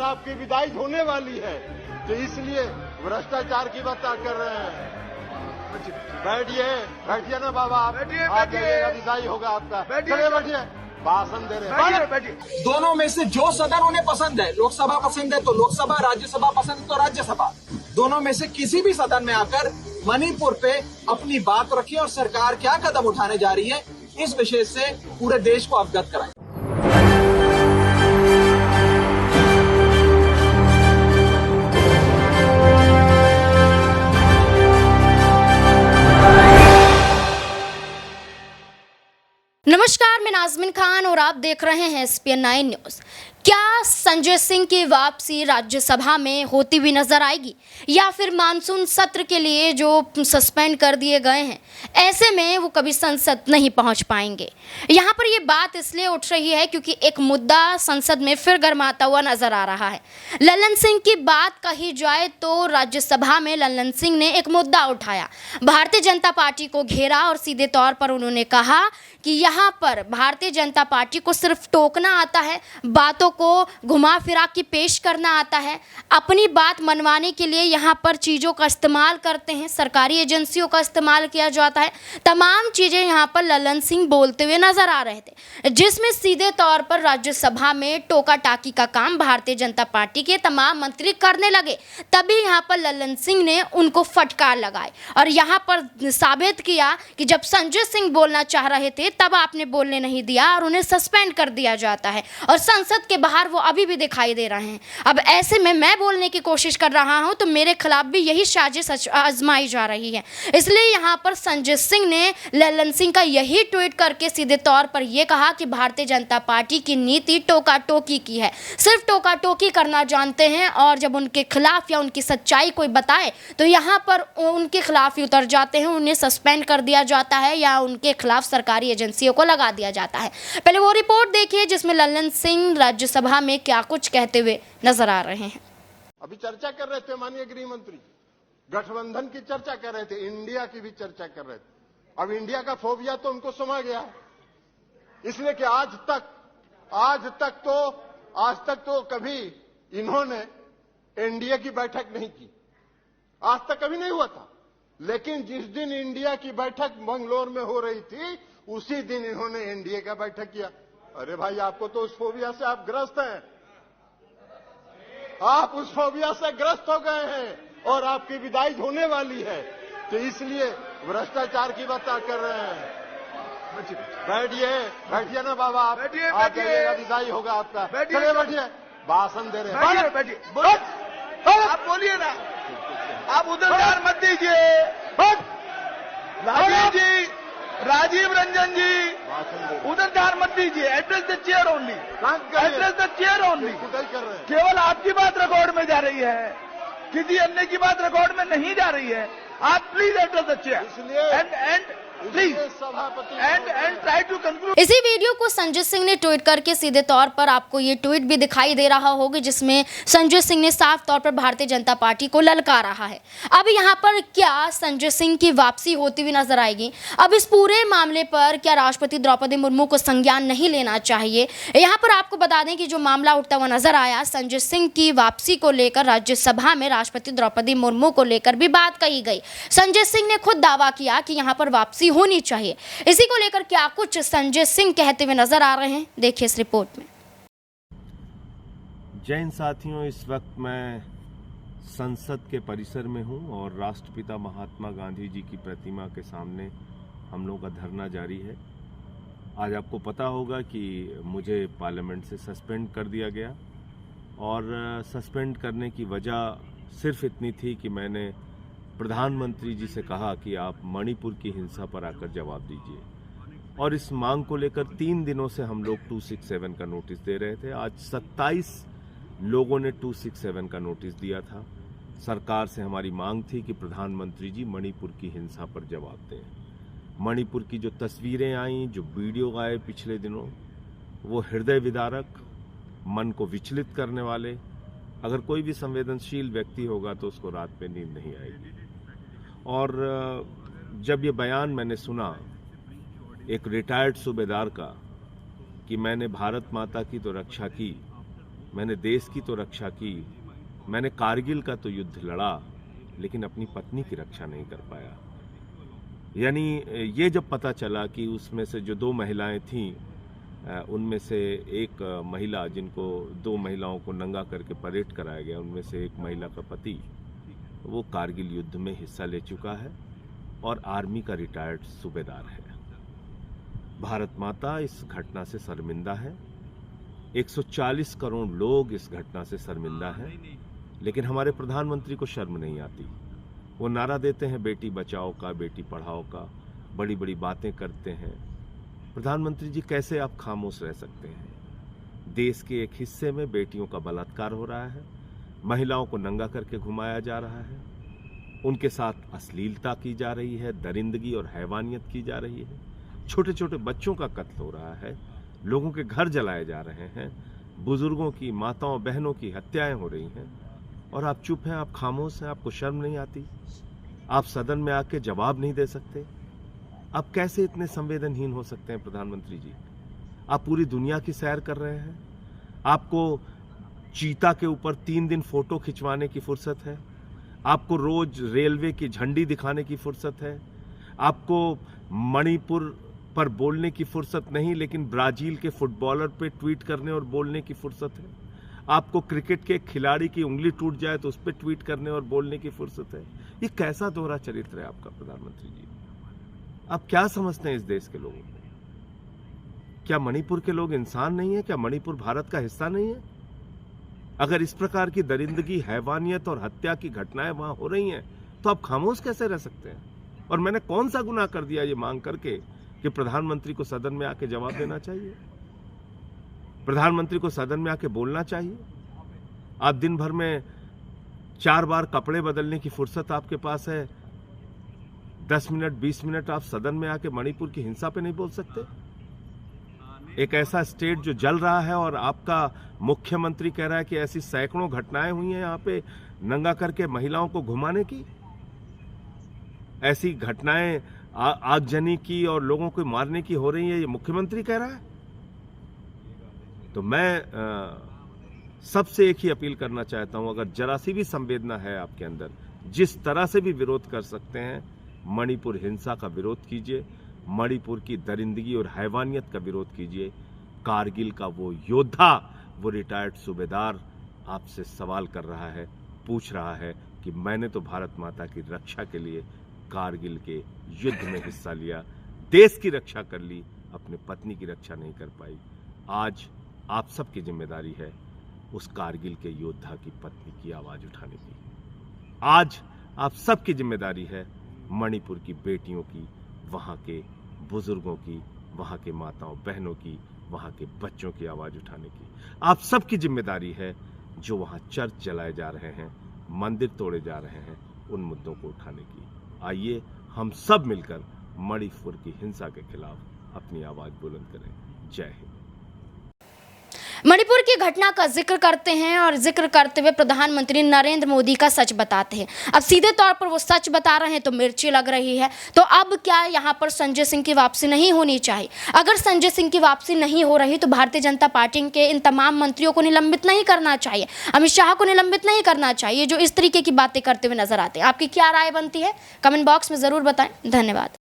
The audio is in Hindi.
आपकी विदाई होने वाली है, तो इसलिए भ्रष्टाचार की बात कर रहे हैं। बैठिए ना बाबा, आप विदाई होगा आपका। चलिए बैठिए, भाषण दे रहे हैं। दोनों में से जो सदन उन्हें पसंद है, लोकसभा पसंद है तो लोकसभा, राज्यसभा पसंद है तो राज्यसभा, दोनों में से किसी भी सदन में आकर मणिपुर पे अपनी बात रखिए और सरकार क्या कदम उठाने जा रही है इस विषय से पूरे देश को अवगत कराएं। नमस्कार, मैं नाज़मीन खान और आप देख रहे हैं SPN 9 न्यूज़। क्या संजय सिंह की वापसी राज्यसभा में होती हुई नजर आएगी या फिर मानसून सत्र के लिए जो सस्पेंड कर दिए गए हैं, ऐसे में वो कभी संसद नहीं पहुंच पाएंगे? यहाँ पर ये बात इसलिए उठ रही है क्योंकि एक मुद्दा संसद में फिर गर्माता हुआ नजर आ रहा है। लल्लन सिंह की बात कही जाए तो राज्यसभा में लल्लन सिंह ने एक मुद्दा उठाया, भारतीय जनता पार्टी को घेरा और सीधे तौर पर उन्होंने कहा कि यहाँ पर भारतीय जनता पार्टी को सिर्फ टोकना आता है, बातों को घुमा फिरा के पेश करना आता है, अपनी बात मनवाने के लिए यहाँ पर चीज़ों का इस्तेमाल करते हैं, सरकारी एजेंसियों का इस्तेमाल किया जाता है। तमाम चीज़ें यहाँ पर लल्लन सिंह बोलते हुए नजर आ रहे थे, जिसमें सीधे तौर पर राज्यसभा में टोका टाकी का काम भारतीय जनता पार्टी के तमाम मंत्री करने लगे। तभी यहाँ पर लल्लन सिंह ने उनको फटकार लगाए और यहाँ पर साबित किया कि जब संजय सिंह बोलना चाह रहे थे तब आपने बोलने नहीं दिया और उन्हें सस्पेंड कर दिया जाता है और संसद के बाहर वो अभी भी दिखाई दे रहे हैं। अब ऐसे में मैं बोलने की कोशिश कर रहा हूं तो मेरे खिलाफ भी यही साजिश आजमाई जा रही है। इसलिए यहां पर संजय सिंह ने लल्लन सिंह का यही ट्वीट करके सीधे तौर पर यह कहा कि भारतीय जनता पार्टी की नीति टोका टोकी की है, सिर्फ टोका टोकी करना जानते हैं और जब उनके खिलाफ या उनकी सच्चाई कोई बताए तो यहाँ पर उनके खिलाफ ही उतर जाते हैं, उन्हें सस्पेंड कर दिया जाता है या उनके खिलाफ सरकारी एजेंसियों को लगा दिया जाता है। पहले वो रिपोर्ट देखिए जिसमें लल्लन सिंह राज्यसभा में क्या कुछ कहते हुए नजर आ रहे हैं। अभी चर्चा कर रहे थे माननीय गृह मंत्री, गठबंधन की चर्चा कर रहे थे, इंडिया की भी चर्चा कर रहे थे। अब इंडिया का फोबिया तो उनको समा गया है, इसलिए कि आज तक तो कभी इन्होंने एनडीए की बैठक नहीं की, आज तक कभी नहीं हुआ था। लेकिन जिस दिन इंडिया की बैठक मंगलोर में हो रही थी उसी दिन इन्होंने एनडीए का बैठक किया। अरे भाई, आपको तो उस फोबिया से आप ग्रस्त हैं, आप उस फोबिया से ग्रस्त हो गए हैं और आपकी विदाई होने वाली है, तो इसलिए भ्रष्टाचार की बात कर रहे हैं। बैठिए ना बाबा, आप विदाई होगा आपका। चलिए बैठिए, भाषण दे रहे हैं। आप बोलिए ना, आप उधर ध्यान मत दीजिए। राजीव रंजन जी, उधर ध्यान मत दीजिए। Address the chair only, address the chair only. केवल आपकी बात रिकॉर्ड में जा रही है, किसी अन्य की बात रिकॉर्ड में नहीं जा रही है। आप please address the chair and try to conclude. इसी वीडियो को संजय सिंह ने ट्वीट करके सीधे तौर पर आपको ये ट्वीट भी दिखाई दे रहा होगा जिसमें संजय सिंह ने साफ तौर पर भारतीय जनता पार्टी को ललकारा है। अब यहाँ पर क्या संजय सिंह की वापसी होती हुई नजर आएगी? अब इस पूरे मामले पर क्या राष्ट्रपति द्रौपदी मुर्मू को संज्ञान नहीं लेना चाहिए? यहाँ पर आपको बता दें कि जो मामला उठता हुआ नजर आया, संजय सिंह की वापसी को लेकर राज्यसभा में राष्ट्रपति द्रौपदी मुर्मू को लेकर भी बात कही गई। संजय सिंह ने खुद दावा किया कि यहाँ पर वापसी होनी चाहिए। इसी को लेकर क्या कुछ संजय सिंह कहते हुए नजर आ रहे हैं, देखिए इस रिपोर्ट में। जय हिंद साथियों, इस वक्त मैं संसद के परिसर में हूं और राष्ट्रपिता महात्मा गांधी जी की प्रतिमा के सामने हम लोगों का धरना जारी है। आज आपको पता होगा कि मुझे पार्लियामेंट से सस्पेंड कर दिया गया और सस्पेंड करने की वजह सिर्फ इतनी थी कि मैंने प्रधानमंत्री जी से कहा कि आप मणिपुर की हिंसा पर आकर जवाब दीजिए और इस मांग को लेकर 3 दिनों से हम लोग 267 का नोटिस दे रहे थे। आज 27 लोगों ने 267 का नोटिस दिया था। सरकार से हमारी मांग थी कि प्रधानमंत्री जी मणिपुर की हिंसा पर जवाब दें। मणिपुर की जो तस्वीरें आई, जो वीडियो आए पिछले दिनों, वो हृदय विदारक, मन को विचलित करने वाले। अगर कोई भी संवेदनशील व्यक्ति होगा तो उसको रात में नींद नहीं आएगी। और जब ये बयान मैंने सुना एक रिटायर्ड सूबेदार का कि मैंने भारत माता की तो रक्षा की मैंने देश की तो रक्षा की, मैंने कारगिल का तो युद्ध लड़ा, लेकिन अपनी पत्नी की रक्षा नहीं कर पाया। यानी ये जब पता चला कि उसमें से जो 2 महिलाएं थीं, उनमें से एक महिला, जिनको 2 महिलाओं को नंगा करके परेड कराया गया, उनमें से एक महिला का पति वो कारगिल युद्ध में हिस्सा ले चुका है और आर्मी का रिटायर्ड सूबेदार है। भारत माता इस घटना से शर्मिंदा है। 140 करोड़ लोग इस घटना से शर्मिंदा हैं, लेकिन हमारे प्रधानमंत्री को शर्म नहीं आती। वो नारा देते हैं बेटी बचाओ का, बेटी पढ़ाओ का, बड़ी बड़ी बातें करते हैं। प्रधानमंत्री जी, कैसे आप खामोश रह सकते हैं? देश के एक हिस्से में बेटियों का बलात्कार हो रहा है, महिलाओं को नंगा करके घुमाया जा रहा है, उनके साथ अश्लीलता की जा रही है, दरिंदगी और हैवानियत की जा रही है, छोटे छोटे बच्चों का कत्ल हो रहा है, लोगों के घर जलाए जा रहे हैं, बुजुर्गों की, माताओं बहनों की हत्याएं हो रही हैं, और आप चुप हैं, आप खामोश हैं, आपको शर्म नहीं आती? आप सदन में आके जवाब नहीं दे सकते? आप कैसे इतने संवेदनहीन हो सकते हैं प्रधानमंत्री जी? आप पूरी दुनिया की सैर कर रहे हैं, आपको चीता के ऊपर 3 दिन फोटो खिंचवाने की फुर्सत है, आपको रोज रेलवे की झंडी दिखाने की फुर्सत है, आपको मणिपुर पर बोलने की फुर्सत नहीं, लेकिन ब्राजील के फुटबॉलर पे ट्वीट करने और बोलने की फुर्सत है, आपको क्रिकेट के खिलाड़ी की उंगली टूट जाए तो उस पर ट्वीट करने और बोलने की फुर्सत है। ये कैसा दोहरा चरित्र है आपका प्रधानमंत्री जी? आप क्या समझते हैं इस देश के लोगों को? क्या मणिपुर के लोग इंसान नहीं है? क्या मणिपुर भारत का हिस्सा नहीं है? अगर इस प्रकार की दरिंदगी, हैवानियत और हत्या की घटनाएं वहां हो रही हैं, तो आप खामोश कैसे रह सकते हैं? और मैंने कौन सा गुनाह कर दिया ये मांग करके कि प्रधानमंत्री को सदन में आके जवाब देना चाहिए, प्रधानमंत्री को सदन में आके बोलना चाहिए? आप दिन भर में 4 बार कपड़े बदलने की फुर्सत आपके पास है, 10 मिनट 20 मिनट आप सदन में आके मणिपुर की हिंसा पे नहीं बोल सकते? एक ऐसा स्टेट जो जल रहा है और आपका मुख्यमंत्री कह रहा है कि ऐसी सैकड़ों घटनाएं हुई हैं यहाँ पे नंगा करके महिलाओं को घुमाने की, ऐसी घटनाएं आगजनी की और लोगों को मारने की हो रही है, ये मुख्यमंत्री कह रहा है। तो मैं सबसे एक ही अपील करना चाहता हूं, अगर जरा सी भी संवेदना है आपके अंदर, जिस तरह से भी विरोध कर सकते हैं, मणिपुर हिंसा का विरोध कीजिए, मणिपुर की दरिंदगी और हैवानियत का विरोध कीजिए। कारगिल का वो योद्धा, वो रिटायर्ड सूबेदार आपसे सवाल कर रहा है, पूछ रहा है कि मैंने तो भारत माता की रक्षा के लिए कारगिल के युद्ध में हिस्सा लिया, देश की रक्षा कर ली, अपने पत्नी की रक्षा नहीं कर पाई। आज आप सबकी जिम्मेदारी है उस कारगिल के योद्धा की पत्नी की आवाज उठाने की। आज आप सबकी जिम्मेदारी है मणिपुर की बेटियों की, वहां के बुजुर्गों की, वहां के माताओं बहनों की, वहां के बच्चों की आवाज उठाने की। आप सबकी जिम्मेदारी है जो वहां चर्च जलाए जा रहे हैं, मंदिर तोड़े जा रहे हैं, उन मुद्दों को उठाने की। आइए हम सब मिलकर मणिपुर की हिंसा के खिलाफ अपनी आवाज बुलंद करें। जय हिंद। मणिपुर की घटना का जिक्र करते हैं और जिक्र करते हुए प्रधानमंत्री नरेंद्र मोदी का सच बताते हैं। अब सीधे तौर पर वो सच बता रहे हैं तो मिर्ची लग रही है। तो अब क्या यहाँ पर संजय सिंह की वापसी नहीं होनी चाहिए? अगर संजय सिंह की वापसी नहीं हो रही तो भारतीय जनता पार्टी के इन तमाम मंत्रियों को निलंबित नहीं करना चाहिए, अमित शाह को निलंबित नहीं करना चाहिए, जो इस तरीके की बातें करते हुए नजर आते हैं। आपकी क्या राय बनती है? कमेंट बॉक्स में ज़रूर बताएं। धन्यवाद।